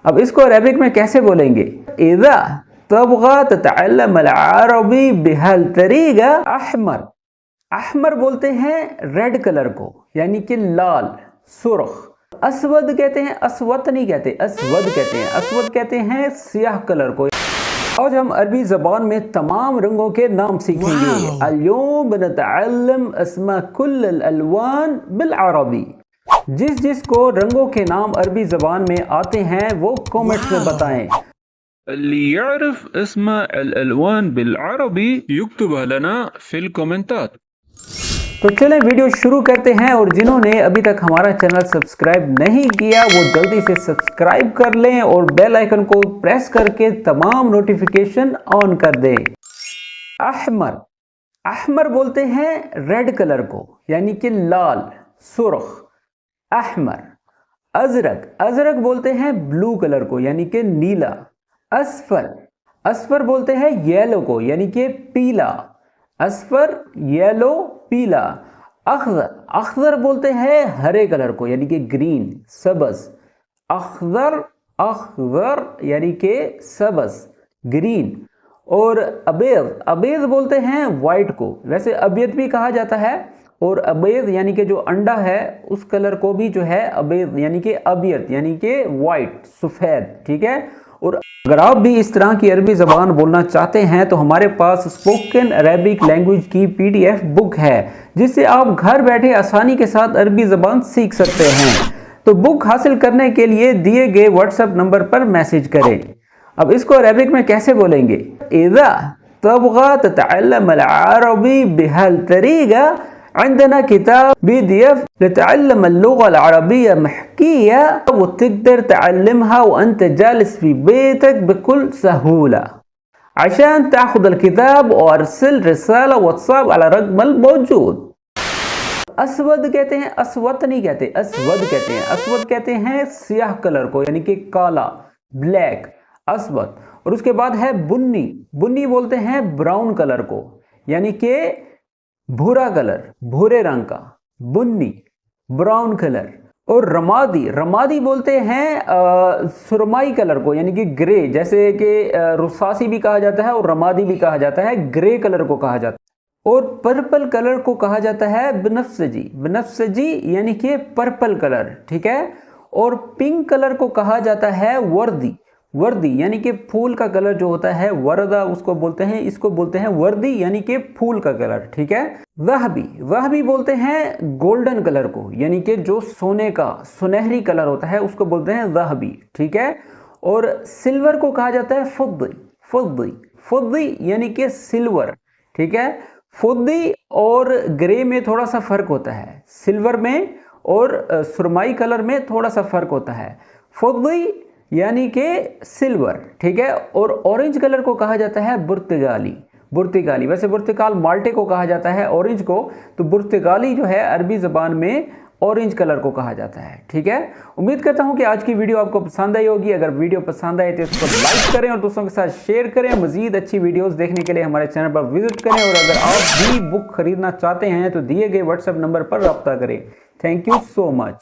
اب اس کو عربک میں کیسے بولیں گے؟ اذا تبغى تتعلم العربی بهل طریقہ احمر. احمر بولتے ہیں ریڈ کلر کو، یعنی کہ لال، سرخ. اسود کہتے ہیں، اسود نہیں کہتے، اسود کہتے ہیں. اسود کہتے ہیں سیاہ کلر کو. آج ہم عربی زبان میں تمام رنگوں کے نام سیکھیں گے. اليوم بنتعلم اسماء كل الالوان بالعربی. جس کو رنگوں کے نام عربی زبان میں آتے ہیں وہ کومنٹس میں بتائیں. اللي يعرف اسماء الألوان بالعربي يكتبها لنا في الكومنتات. تو چلیں ویڈیو شروع کرتے ہیں، اور جنہوں نے ابھی تک ہمارا چینل سبسکرائب نہیں کیا وہ جلدی سے سبسکرائب کر لیں اور بیل آئیکن کو پریس کر کے تمام نوٹیفیکیشن آن کر دیں. احمر. احمر بولتے ہیں ریڈ کلر کو، یعنی کہ لال، سرخ. احمر. ازرق. ازرق بولتے ہیں بلو کلر کو، یعنی کہ نیلا. اصفر. اصفر بولتے ہیں یلو کو، یعنی کہ پیلا. اصفر، یلو، پیلا. اخضر. اخضر بولتے ہیں ہرے کلر کو، یعنی کہ گرین، سبز. اخضر، اخضر یعنی کہ سبز، گرین. اور ابیض. ابیض بولتے ہیں وائٹ کو، ویسے ابیض بھی کہا جاتا ہے، اور ابیض یعنی کہ جو انڈا ہے اس کلر کو بھی جو ہے ابیض یعنی کہ ابیض یعنی کہ وائٹ، سفید. ٹھیک ہے. اور اگر آپ بھی اس طرح کی عربی زبان بولنا چاہتے ہیں تو ہمارے پاس اسپوکن عربک لینگویج کی PDF بک ہے، جس سے آپ گھر بیٹھے آسانی کے ساتھ عربی زبان سیکھ سکتے ہیں. تو بک حاصل کرنے کے لیے دیے گئے واٹس ایپ نمبر پر میسج کریں. اب اس کو عربک میں کیسے بولیں گے؟ اذا تبغى تتعلم العربی بهل طریقہ عندنا كتاب PDF لتعلم اللغة العربية محكية وتقدر تعلمها وأنت جالس في بيتك بكل سهولة. عشان تأخذ الكتاب وأرسل رسالة واتساب على الرقم الموجود. اسود کہتے ہیں، اسود نہیں کہتے، اسود کہتے ہیں. اسود کہتے ہیں سیاہ کلر کو، یعنی کہ کالا، بلیک، اسود. اور اس کے بعد ہے بنی. بنی بولتے ہیں براؤن کلر کو، یعنی کہ بھورا کلر، بھورے رنگ کا. بنی، براؤن کلر. اور رمادی. رمادی بولتے ہیں سرمائی کلر کو، یعنی کہ گرے، جیسے کہ رصاصی بھی کہا جاتا ہے اور رمادی بھی کہا جاتا ہے، گرے کلر کو کہا جاتا ہے. اور پرپل کلر کو کہا جاتا ہے بنفسجی. بنفسجی یعنی کہ پرپل کلر. ٹھیک ہے. اور پنک کلر کو کہا جاتا ہے وردی. وردی یعنی کہ پھول کا کلر جو ہوتا ہے، وردہ اس کو بولتے ہیں، اس کو بولتے ہیں وردی یعنی کہ پھول کا کلر. ٹھیک ہے. ذہبی. ذہبی بولتے ہیں گولڈن کلر کو، یعنی کہ جو سونے کا سنہری کلر ہوتا ہے اس کو بولتے ہیں ذہبی. ٹھیک ہے. اور سلور کو کہا جاتا ہے فضی. فضی. فضی یعنی کہ سلور. ٹھیک ہے. فضی اور گرے میں تھوڑا سا فرق ہوتا ہے، سلور میں اور سرمائی کلر میں تھوڑا سا فرق ہوتا ہے. فضی یعنی کہ سلور. ٹھیک ہے. اور اورنج کلر کو کہا جاتا ہے برتگالی. برتگالی، ویسے برتقال مالٹے کو کہا جاتا ہے اورنج کو، تو برتگالی جو ہے عربی زبان میں اورنج کلر کو کہا جاتا ہے. ٹھیک ہے. امید کرتا ہوں کہ آج کی ویڈیو آپ کو پسند آئی ہوگی. اگر ویڈیو پسند آئے تو اس کو لائک کریں اور دوستوں کے ساتھ شیئر کریں. مزید اچھی ویڈیوز دیکھنے کے لیے ہمارے چینل پر وزٹ کریں، اور اگر آپ بھی بک خریدنا چاہتے ہیں تو دیے گئے واٹس ایپ نمبر پر رابطہ کریں. Thank you so much.